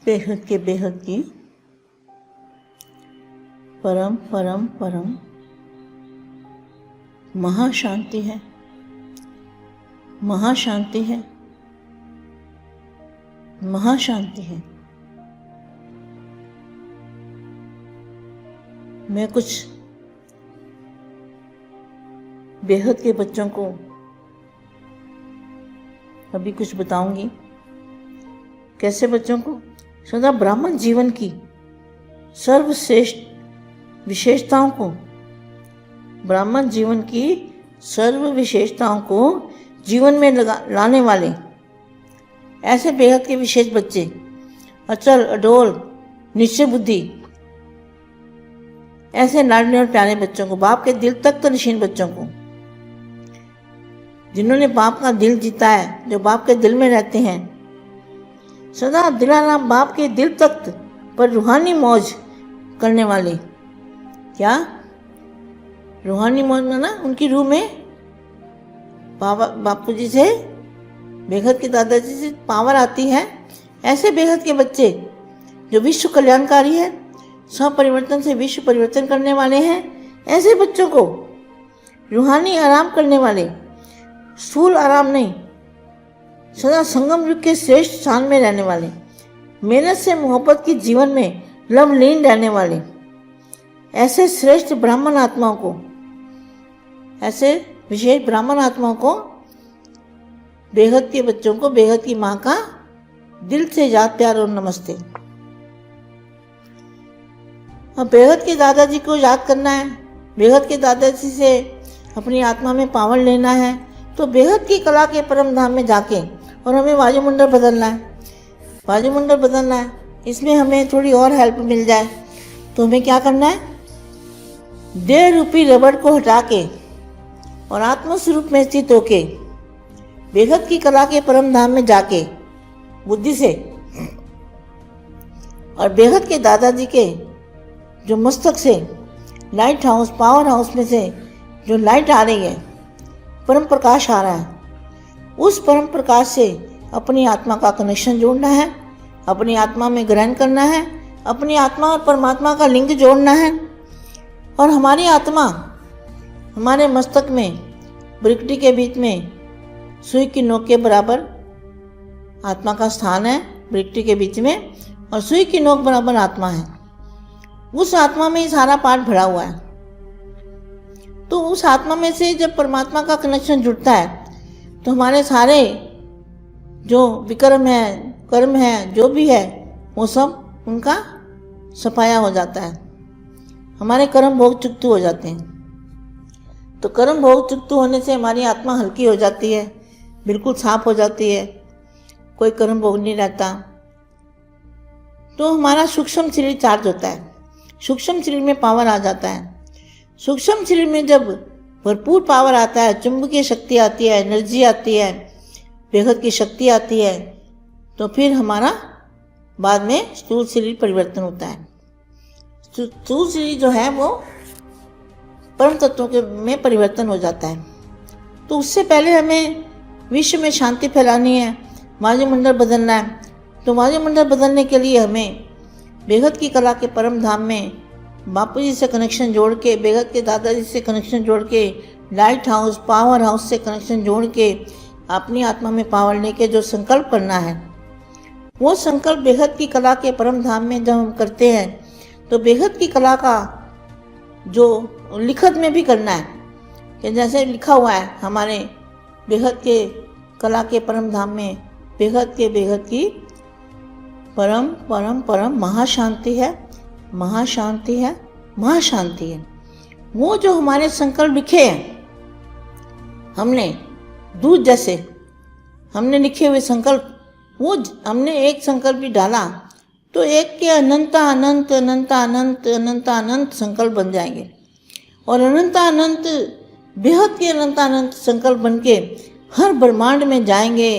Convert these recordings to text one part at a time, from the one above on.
बेहद की परम परम परम महाशांति है, महाशांति है, महाशांति है। मैं कुछ बेहद के बच्चों को अभी कुछ बताऊंगी। कैसे बच्चों को सदा ब्राह्मण जीवन की सर्वश्रेष्ठ विशेषताओं को, ब्राह्मण जीवन की सर्व विशेषताओं को जीवन में लाने वाले ऐसे बेहद के विशेष बच्चे, अचल अडोल निश्चय बुद्धि, ऐसे लाडले और प्यारे बच्चों को, बाप के दिल तक तो निशीन बच्चों को, जिन्होंने बाप का दिल जीता है, जो बाप के दिल में रहते हैं, सदा दिलाराम बाप के दिल तक पर रूहानी मौज करने वाले। क्या रूहानी मौज में ना उनकी रूह में बापू जी से, बेहद के दादाजी से पावर आती है। ऐसे बेहद के बच्चे जो विश्व कल्याणकारी है, स्वपरिवर्तन से विश्व परिवर्तन करने वाले हैं, ऐसे बच्चों को रूहानी आराम करने वाले, स्थूल आराम नहीं, सदा संगम युग के श्रेष्ठ स्थान में रहने वाले, मेहनत से मोहब्बत की जीवन में लवलीन रहने वाले ऐसे श्रेष्ठ ब्राह्मण आत्माओं को, ऐसे विशेष ब्राह्मण आत्माओं को, बेहद के बच्चों को बेहद की माँ का दिल से याद प्यार और नमस्ते। अब बेहद के दादाजी को याद करना है, बेहद के दादाजी से अपनी आत्मा में पावर लेना है, तो बेहद की कला के परम धाम में जाके और हमें वायुमंडल बदलना है, वायुमंडल बदलना है। इसमें हमें थोड़ी और हेल्प मिल जाए तो हमें क्या करना है, देह रूपी रबड़ को हटा के और आत्म स्वरूप में स्थित होके बेहद की कला के परम धाम में जाके बुद्धि से, और बेहद के दादाजी के जो मस्तक से लाइट हाउस, पावर हाउस में से जो लाइट आ रही है, परम प्रकाश आ रहा है, उस परम प्रकाश से अपनी आत्मा का कनेक्शन जोड़ना है, अपनी आत्मा में ग्रहण करना है, अपनी आत्मा और परमात्मा का लिंक जोड़ना है। और हमारी आत्मा हमारे मस्तक में ब्रिकटी के बीच में सुई की नोक के बराबर आत्मा का स्थान है, ब्रिकटी के बीच में, और सुई की नोक बराबर आत्मा है। उस आत्मा में ही सारा पाठ भरा हुआ है। तो उस आत्मा में से जब परमात्मा का कनेक्शन जुड़ता है तो हमारे सारे जो विकर्म है, कर्म है, जो भी है, वो सब उनका सफाया हो जाता है। हमारे कर्म भोग चुकतू हो जाते हैं। तो कर्म भोग चुकतू होने से हमारी आत्मा हल्की हो जाती है, बिल्कुल साफ हो जाती है, कोई कर्म भोग नहीं रहता। तो हमारा सूक्ष्म शरीर चार्ज होता है, सूक्ष्म शरीर में पावर आ जाता है। सूक्ष्म शरीर में जब भरपूर पावर आता है, चुंबकीय शक्ति आती है, एनर्जी आती है, बेहद की शक्ति आती है, तो फिर हमारा बाद में स्थूल शरीर परिवर्तन होता है। स्थूल शरीर जो है वो परम तत्वों के में परिवर्तन हो जाता है। तो उससे पहले हमें विश्व में शांति फैलानी है, वायुमंडल बदलना है। तो वायुमंडल बदलने के लिए हमें बेहद की कला के परम धाम में बापू जी से कनेक्शन जोड़ के, बेहद के दादाजी से कनेक्शन जोड़ के, लाइट हाउस, पावर हाउस से कनेक्शन जोड़ के अपनी आत्मा में पावर लेके जो संकल्प करना है, वो संकल्प बेहद की कला के परम धाम में जब हम करते हैं तो बेहद की कला का जो लिखत में भी करना है, कि जैसे लिखा हुआ है हमारे बेहद के कला के परम धाम में, बेहद की परम परम परम महाशांति है, महाशांति है, महाशांति है। वो जो हमारे संकल्प लिखे हैं, हमने दूध जैसे हमने लिखे हुए संकल्प, वो हमने एक संकल्प भी डाला तो एक के अनंत अनंत अनंत अनंत अनंत अनंत संकल्प बन जाएंगे, और अनंत अनंत बेहद के अनंत अनंत संकल्प बन के हर ब्रह्मांड में जाएंगे,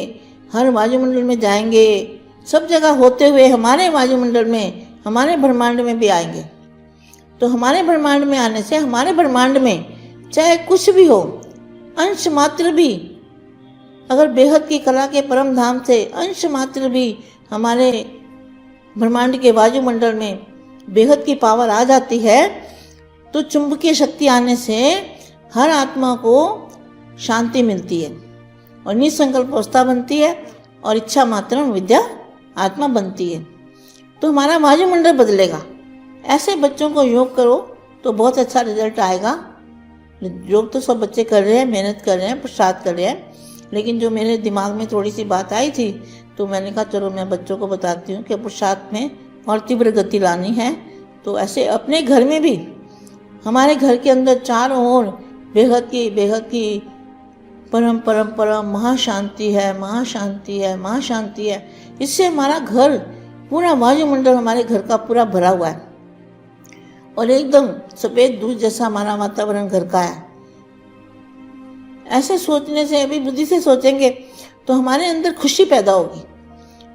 हर वायुमंडल में जाएंगे, सब जगह होते हुए हमारे वायुमंडल में, हमारे ब्रह्मांड में भी आएंगे। तो हमारे ब्रह्मांड में आने से हमारे ब्रह्मांड में चाहे कुछ भी हो, अंश मात्र भी अगर बेहद की कला के परम धाम से अंश मात्र भी हमारे ब्रह्मांड के वायुमंडल में बेहद की पावर आ जाती है तो चुंबकीय शक्ति आने से हर आत्मा को शांति मिलती है और निसंकल्प अवस्था बनती है और इच्छा मात्र विद्या आत्मा बनती है, तो हमारा वायुमंडल बदलेगा। ऐसे बच्चों को योग करो तो बहुत अच्छा रिजल्ट आएगा। योग तो सब बच्चे कर रहे हैं, मेहनत कर रहे हैं, पुरुषार्थ कर रहे हैं, लेकिन जो मेरे दिमाग में थोड़ी सी बात आई थी तो मैंने कहा चलो मैं बच्चों को बताती हूँ कि पुरुषार्थ में और तीव्र गति लानी है। तो ऐसे अपने घर में भी, हमारे घर के अंदर चारों ओर बेहद की परम परम परम महाशांति है, महाशांति है, महाशांति है। इससे हमारा घर, पूरा वायुमंडल हमारे घर का पूरा भरा हुआ है और एकदम सफ़ेद दूध जैसा हमारा वातावरण घर का है। ऐसे सोचने से, अभी बुद्धि से सोचेंगे तो हमारे अंदर खुशी पैदा होगी,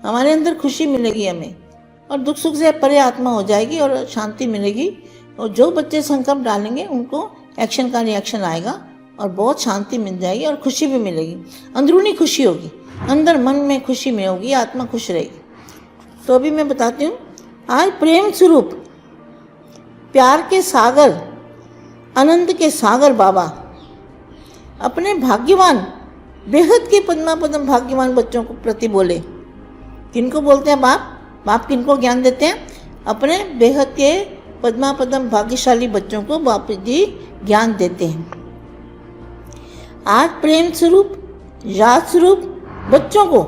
हमारे अंदर खुशी मिलेगी हमें, और दुख सुख से परे आत्मा हो जाएगी और शांति मिलेगी। और जो बच्चे संकल्प डालेंगे उनको एक्शन का रिएक्शन आएगा और बहुत शांति मिल जाएगी और खुशी भी मिलेगी, अंदरूनी खुशी होगी, अंदर मन में खुशी में होगी, आत्मा खुश रहेगी। तो अभी मैं बताती हूँ, आज प्रेम स्वरूप प्यार के सागर, आनंद के सागर बाबा अपने भाग्यवान, बेहद के पद्मापदम भाग्यवान बच्चों को प्रति बोले। किनको बोलते हैं बाप? बाप किनको ज्ञान देते हैं? अपने बेहद के पद्मापदम भाग्यशाली बच्चों को बाप जी ज्ञान देते हैं। आज प्रेम स्वरूप, याद स्वरूप बच्चों को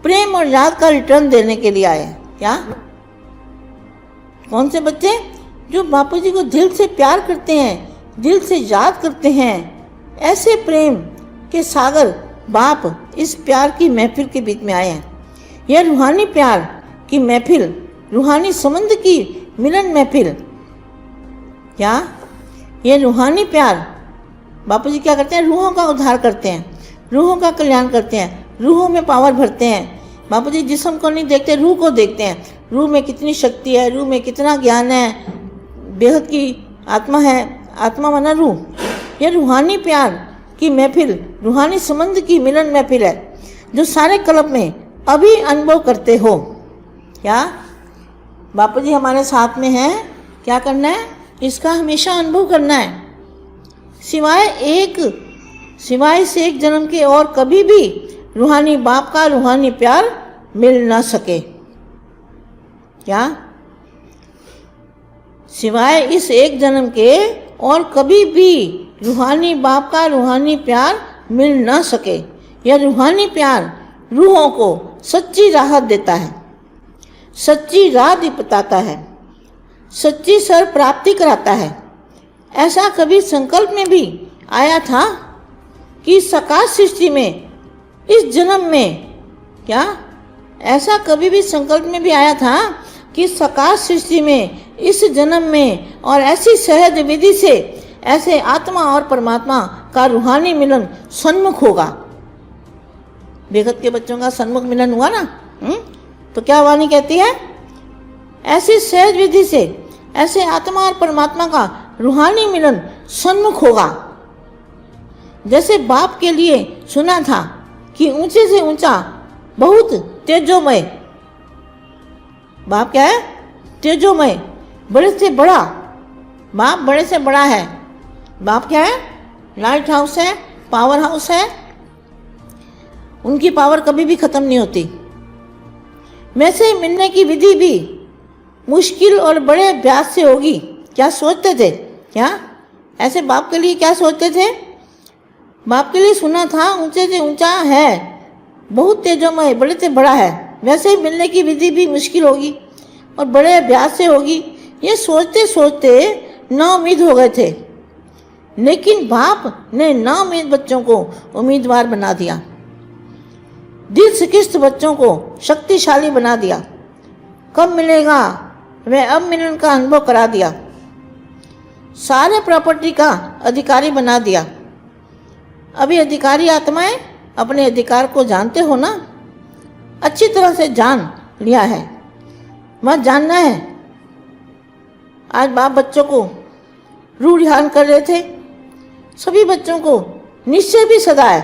प्रेम और याद का रिटर्न देने के लिए आए। क्या? कौन से बच्चे? जो बापू जी को दिल से प्यार करते हैं, दिल से याद करते हैं। ऐसे प्रेम के सागर बाप इस प्यार की महफिल के बीच में आए हैं। यह रूहानी प्यार की महफिल, रूहानी संबंध की मिलन महफिल। क्या? यह रूहानी प्यार, बापू जी क्या करते हैं? रूहों का उद्धार करते हैं, रूहों का कल्याण करते हैं, रूहों में पावर भरते हैं। बापू जी जिस्म को नहीं देखते, रूह को देखते हैं। रूह में कितनी शक्ति है, रूह में कितना ज्ञान है, बेहद की आत्मा है, आत्मा माना रूह। यह रूहानी प्यार की महफिल, रूहानी संबंध की मिलन महफिल है, जो सारे कल्प में अभी अनुभव करते हो। क्या? बापू जी हमारे साथ में हैं, क्या करना है? इसका हमेशा अनुभव करना है। सिवाय से एक जन्म के और कभी भी रूहानी बाप का रूहानी प्यार मिल ना सके। क्या? सिवाय इस एक जन्म के और कभी भी रूहानी बाप का रूहानी प्यार मिल ना सके। यह रूहानी प्यार रूहों को सच्ची राहत देता है, सच्ची राह बताता है, सच्ची सर प्राप्ति कराता है। ऐसा कभी संकल्प में भी आया था कि साकार सृष्टि में इस जन्म में, क्या ऐसा कभी भी संकल्प में भी आया था कि साकार सृष्टि में इस जन्म में और ऐसी सहज विधि से ऐसे आत्मा और परमात्मा का रूहानी मिलन सन्मुख होगा। बेगत के बच्चों का सन्मुख मिलन हुआ ना, तो क्या वाणी कहती है? ऐसी सहज विधि से ऐसे आत्मा और परमात्मा का रूहानी मिलन सन्मुख होगा। जैसे बाप के लिए सुना था कि ऊंचे से ऊंचा, बहुत तेजोमय, बाप क्या है? तेजोमय, बड़े से बड़ा, बाप बड़े से बड़ा है। बाप क्या है? लाइट हाउस है, पावर हाउस है, उनकी पावर कभी भी खत्म नहीं होती। वैसे मिलने की विधि भी मुश्किल और बड़े अभ्यास से होगी। क्या सोचते थे? क्या ऐसे बाप के लिए क्या सोचते थे? बाप के लिए सुना था ऊंचे से ऊंचा है, बहुत तेजोमय, बड़े से बड़ा है, वैसे ही मिलने की विधि भी मुश्किल होगी और बड़े अभ्यास से होगी। ये सोचते सोचते नाउम्मीद हो गए थे, लेकिन बाप ने नाउम्मीद बच्चों को उम्मीदवार बना दिया, दिल शिकस्त बच्चों को शक्तिशाली बना दिया। कब मिलेगा वह अब मिलन का अनुभव करा दिया, सारे प्रॉपर्टी का अधिकारी बना दिया। अभी अधिकारी आत्माएं अपने अधिकार को जानते हो ना, अच्छी तरह से जान लिया है, मत जानना है। आज बाप बच्चों को रूढ़ ध्यान कर रहे थे, सभी बच्चों को निश्चय भी सदा है।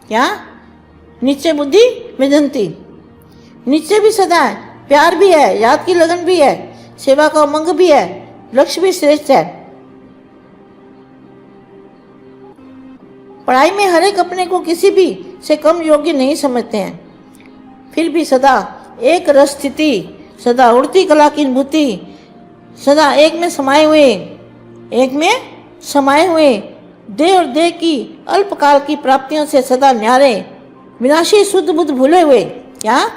क्या? निश्चय बुद्धि विजंती, निश्चय भी सदा है प्यार भी है, याद की लगन भी है, सेवा का उमंग भी है, लक्ष्य भी श्रेष्ठ है। पढ़ाई में हर एक अपने को किसी भी से कम योग्य नहीं समझते हैं, फिर भी सदा एक रस स्थिति, सदा उड़ती कला की अनुभूति, सदा एक में समाये हुए देह और देह की अल्पकाल की प्राप्तियों से सदा न्यारे, विनाशी शुद्ध बुद्ध भूले हुए, क्या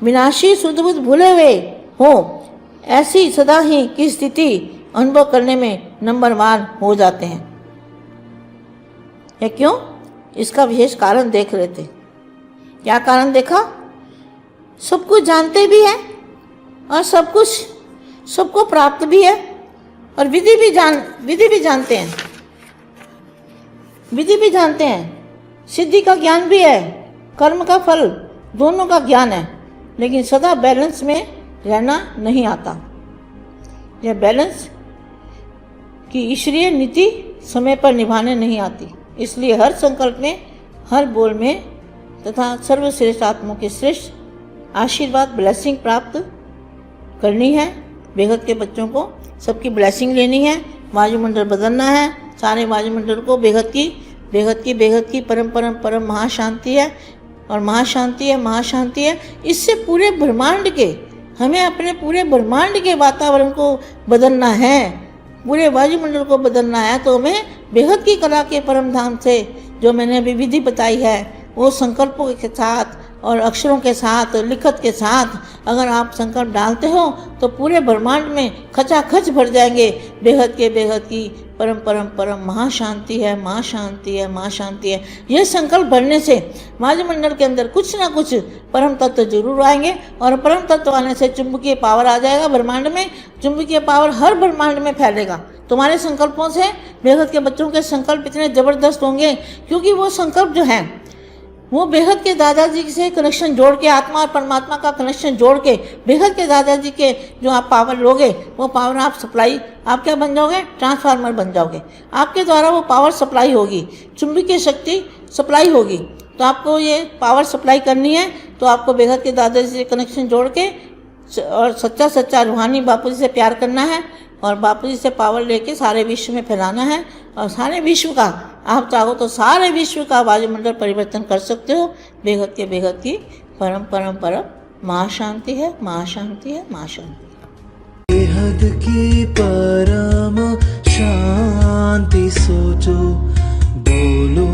विनाशी शुद्ध बुद्ध भूले हुए हो, ऐसी सदा ही की स्थिति अनुभव करने में नंबरवान हो जाते हैं। यह क्यों? इसका विशेष कारण देख रहे थे। क्या कारण देखा? सब कुछ जानते भी हैं और सब कुछ सबको प्राप्त भी है, और विधि भी जानते हैं, विधि भी जानते हैं, सिद्धि का ज्ञान भी है, कर्म का फल दोनों का ज्ञान है, लेकिन सदा बैलेंस में रहना नहीं आता। यह बैलेंस की ईश्वरीय नीति समय पर निभाने नहीं आती। इसलिए हर संकल्प में, हर बोल में तथा सर्वश्रेष्ठ आत्माओं के श्रेष्ठ आशीर्वाद ब्लेसिंग प्राप्त करनी है। बेहद के बच्चों को सबकी ब्लेसिंग लेनी है, वायुमंडल बदलना है, सारे वायुमंडल को बेहद की परम महाशांति है, और महाशांति है। इससे पूरे ब्रह्मांड के, हमें अपने पूरे ब्रह्मांड के वातावरण को बदलना है, पूरे वायुमंडल को बदलना है। तो हमें बेहद की कला के परम धाम से, जो मैंने अभी विधि बताई है, वो संकल्पों के साथ और अक्षरों के साथ, लिखत के साथ अगर आप संकल्प डालते हो तो पूरे ब्रह्मांड में खचाखच भर जाएंगे। बेहद की परम महाशांति है। यह संकल्प भरने से वायुमंडल के अंदर कुछ ना कुछ परम तत्व जरूर आएंगे, और परम तत्व आने से चुंबकीय पावर आ जाएगा ब्रह्मांड में। चुंबकीय पावर हर ब्रह्मांड में फैलेगा तुम्हारे संकल्पों से। बेहद के बच्चों के संकल्प इतने जबरदस्त होंगे, क्योंकि वो संकल्प जो है वो बेहद के दादाजी से कनेक्शन जोड़ के, आत्मा और परमात्मा का कनेक्शन जोड़ के, बेहद के दादाजी के जो आप पावर लोगे, वो पावर आप सप्लाई, आप क्या बन जाओगे? ट्रांसफार्मर बन जाओगे। आपके द्वारा वो पावर सप्लाई होगी, चुंबकीय शक्ति सप्लाई होगी। तो आपको ये पावर सप्लाई करनी है, तो आपको बेहद के दादाजी से कनेक्शन जोड़ के और सच्चा रूहानी बापू जी से प्यार करना है, और बापू जी से पावर लेके सारे विश्व में फैलाना है। और सारे विश्व का, आप चाहो तो सारे विश्व का वायुमंडल परिवर्तन कर सकते हो। बेहद की परम महाशांति है। बेहद की परम शांति, सोचो बोलो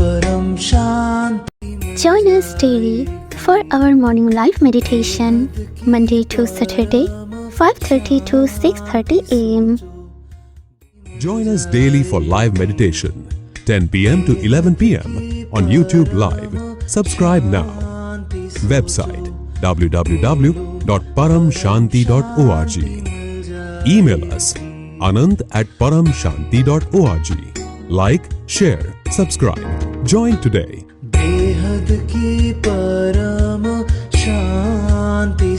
परम शांति। Join us daily for our morning live meditation, Monday to Saturday, 5:30 to 6:30 a.m. Join us daily for live meditation, 10 p.m. to 11 p.m. on YouTube Live. Subscribe now. Website www.paramshanti.org. Email us anant@paramshanti.org. Like, share, subscribe. Join today. बेहद की परम शांति।